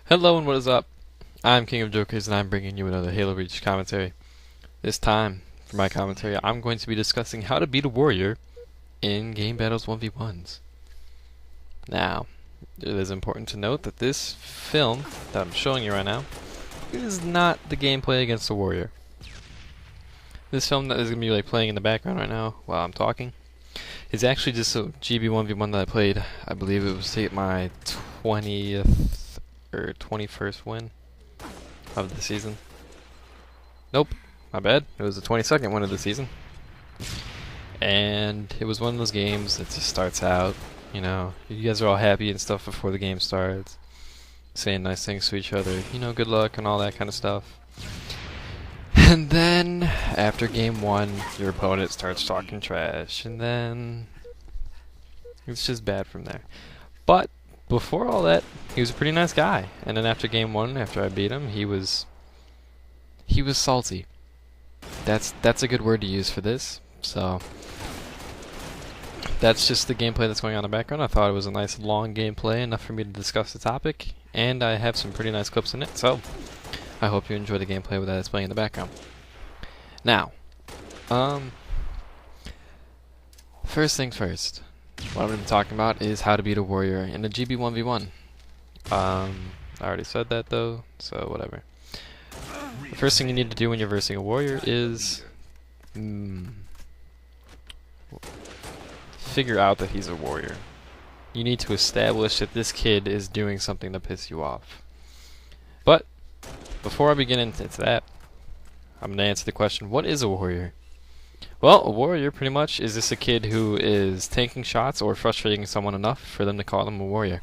Hello and what is up? I'm King of Jokerz and I'm bringing you another Halo Reach commentary. This time, for my commentary, I'm going to be discussing how to beat a warrior in game battles 1v1s. Now, it is important to note that this film that I'm showing you right now is not the gameplay against a warrior. This film that is going to be playing in the background right now while I'm talking is actually just a GB1v1 that I played. I believe it was my 20th or 21st win of the season. Nope, my bad. It was the 22nd win of the season. And it was one of those games that just starts out, you know, you guys are all happy and stuff before the game starts, saying nice things to each other, you know, good luck and all that kind of stuff. And then, after game one, your opponent starts talking trash, and then it's just bad from there. But before all that, he was a pretty nice guy. And then after game one, after I beat him, he was salty. That's a good word to use for this. So that's just the gameplay that's going on in the background. I thought it was a nice long gameplay, enough for me to discuss the topic, and I have some pretty nice clips in it. So I hope you enjoy the gameplay with that it's playing in the background. Now, first things first. What I'm going to be talking about is how to beat a warrior in a GB1v1. I already said that though, so whatever. The first thing you need to do when you're versing a warrior is figure out that he's a warrior. You need to establish that this kid is doing something to piss you off. But before I begin into that, I'm going to answer the question, what is a warrior? Well, a warrior pretty much is just a kid who is tanking shots or frustrating someone enough for them to call them a warrior.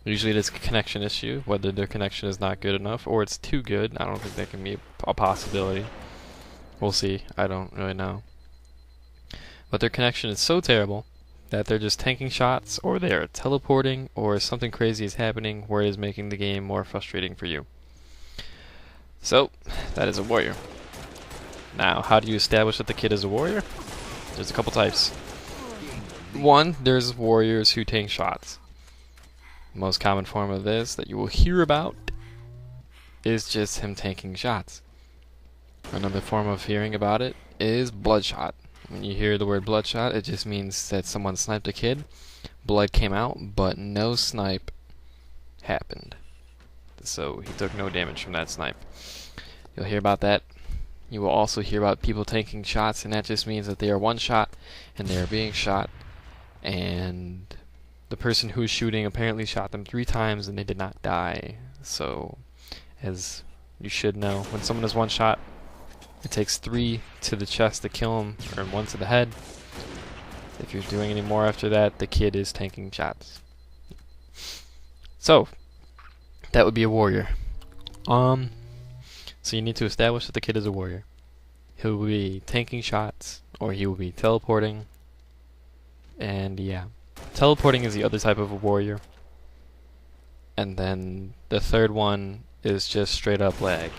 Usually it's a connection issue, whether their connection is not good enough or it's too good. I don't think that can be a possibility. We'll see. I don't really know. But their connection is so terrible that they're just tanking shots, or they are teleporting, or something crazy is happening where it is making the game more frustrating for you. So, that is a warrior. Now, how do you establish that the kid is a warrior? There's a couple types. One, there's warriors who tank shots. The most common form of this that you will hear about is just him tanking shots. Another form of hearing about it is bloodshot. When you hear the word bloodshot, it just means that someone sniped a kid, blood came out, but no snipe happened. So he took no damage from that snipe. You'll hear about that. You will also hear about people taking shots, and that just means that they are one shot and they are being shot, and the person who is shooting apparently shot them 3 times and they did not die. So, as you should know, when someone is one shot, it takes 3 to the chest to kill him, or 1 to the head. If you're doing any more after that, the kid is tanking shots. So, that would be a warrior. So you need to establish that the kid is a warrior. He will be tanking shots, or he will be teleporting. And yeah, teleporting is the other type of a warrior. And then the third one is just straight up lag.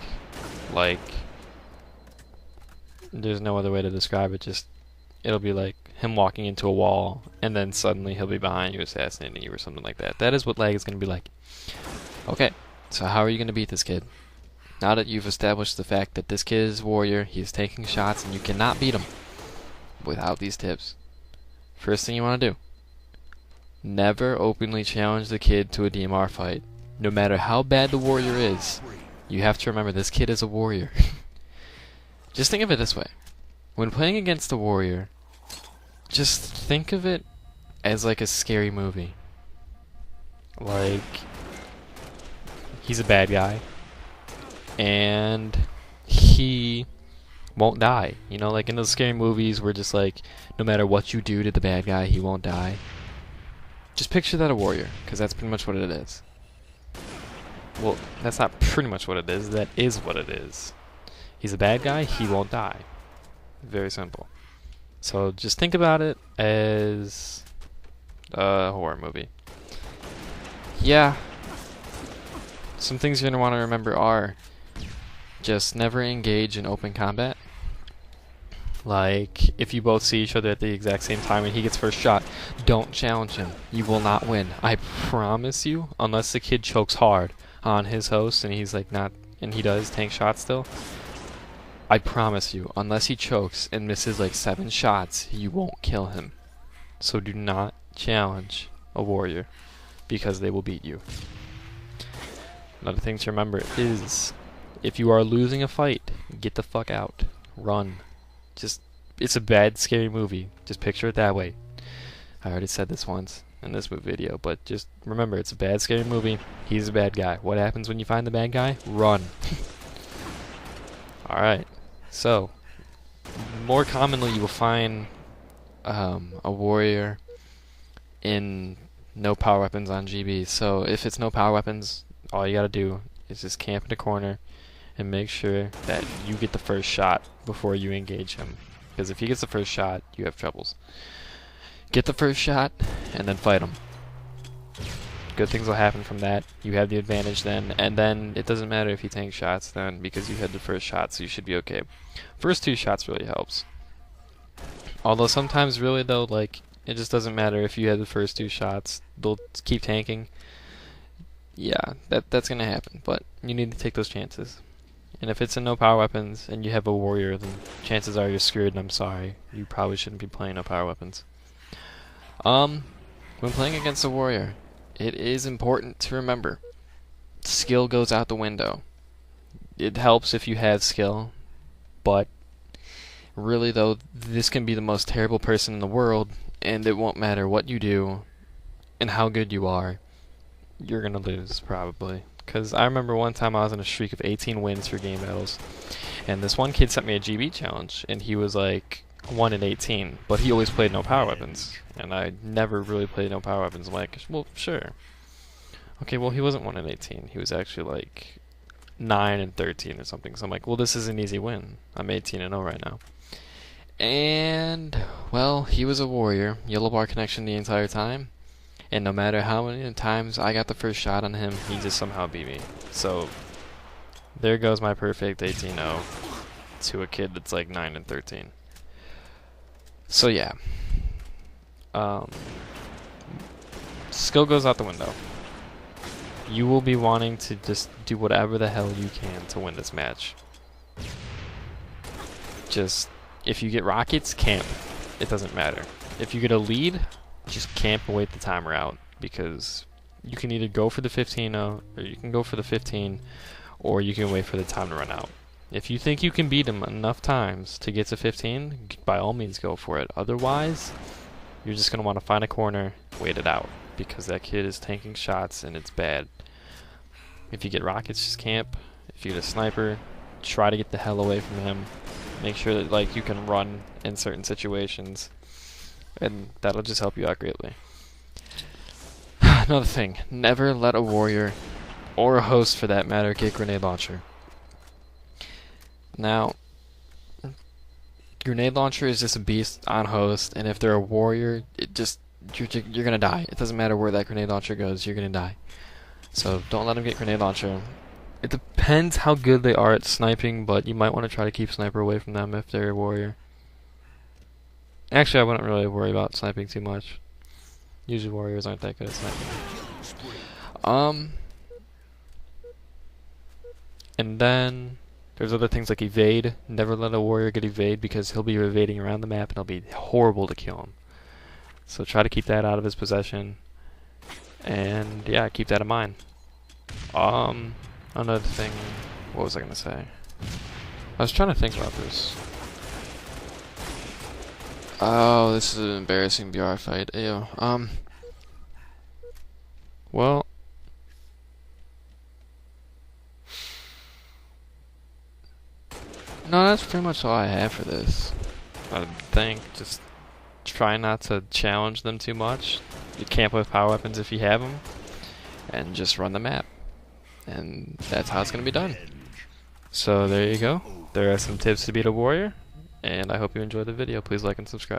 Like, there's no other way to describe it, just it'll be like him walking into a wall and then suddenly he'll be behind you assassinating you or something like that. That is what lag is going to be like. Okay, so how are you going to beat this kid? Now that you've established the fact that this kid is a warrior, he is taking shots, and you cannot beat him without these tips. First thing you want to do, never openly challenge the kid to a DMR fight. No matter how bad the warrior is, you have to remember this kid is a warrior. Just think of it this way. When playing against a warrior, just think of it as like a scary movie. Like, he's a bad guy, and he won't die. You know, like in those scary movies where just like, no matter what you do to the bad guy, he won't die. Just picture that a warrior, because that's pretty much what it is. Well, that's not pretty much what it is, that is what it is. He's a bad guy, he won't die. Very simple. So just think about it as a horror movie. Yeah. Some things you're going to want to remember are just never engage in open combat. Like, if you both see each other at the exact same time and he gets first shot, don't challenge him. You will not win. I promise you, unless the kid chokes hard, on his host and he's like not, and he does tank shots still, I promise you, unless he chokes and misses like 7 shots, you won't kill him. So do not challenge a warrior because they will beat you. Another thing to remember is if you are losing a fight, get the fuck out. Run. Just, it's a bad, scary movie. Just picture it that way. I already said this once in this video, but just remember, it's a bad, scary movie. He's a bad guy. What happens when you find the bad guy? Run. Alright, so more commonly you will find a warrior in no power weapons on GB. So if it's no power weapons, all you gotta do is just camp in a corner and make sure that you get the first shot before you engage him. Because if he gets the first shot, you have troubles. Get the first shot and then fight him. Good things will happen from that. You have the advantage then, and then it doesn't matter if he tanks shots then because you had the first shot, so you should be okay. First 2 shots really helps. Although sometimes really though, like, it just doesn't matter if you had the first 2 shots. They'll keep tanking. Yeah, that's gonna happen, but you need to take those chances. And if it's in no power weapons and you have a warrior, then chances are you're screwed, and I'm sorry. You probably shouldn't be playing no power weapons. When playing against a warrior, it is important to remember, skill goes out the window. It helps if you have skill, but really though, this can be the most terrible person in the world, and it won't matter what you do and how good you are, you're gonna lose probably. Because I remember one time I was on a streak of 18 wins for game battles, and this one kid sent me a GB challenge, and he was like 1 in 18, but he always played no power weapons, and I never really played no power weapons. I'm like, well, sure. Okay, well, he wasn't 1 in 18. He was actually like 9 and 13 or something. So I'm like, well, this is an easy win. I'm 18 and 0 right now. And, well, he was a warrior. Yellow bar connection the entire time. And no matter how many times I got the first shot on him, he just somehow beat me. So, there goes my perfect 18-0 to a kid that's like 9 and 13. So yeah. Skill goes out the window. You will be wanting to just do whatever the hell you can to win this match. Just, if you get rockets, camp. It doesn't matter. If you get a lead, just camp and wait the timer out, because you can either go for the 15-0, or you can go for the 15, or you can wait for the time to run out. If you think you can beat him enough times to get to 15, by all means go for it. Otherwise, you're just going to want to find a corner, wait it out, because that kid is tanking shots and it's bad. If you get rockets, just camp. If you get a sniper, try to get the hell away from him. Make sure that like you can run in certain situations, and that'll just help you out greatly. Another thing, never let a warrior, or a host for that matter, get grenade launcher. Now, grenade launcher is just a beast on host, and if they're a warrior, it just you're gonna die. It doesn't matter where that grenade launcher goes, you're gonna die. So don't let them get grenade launcher. It depends how good they are at sniping, but you might want to try to keep sniper away from them if they're a warrior. Actually, I wouldn't really worry about sniping too much. Usually warriors aren't that good at sniping. And then there's other things like evade. Never let a warrior get evade, because he'll be evading around the map and it'll be horrible to kill him. So try to keep that out of his possession. And yeah, keep that in mind. Another thing, what was I gonna say? I was trying to think about this. Oh, this is an embarrassing BR fight. Ew. Well, no, that's pretty much all I have for this. I think just try not to challenge them too much. You camp with power weapons if you have them, and just run the map. And that's how it's going to be done. So there you go. There are some tips to beat a warrior, and I hope you enjoyed the video. Please like and subscribe.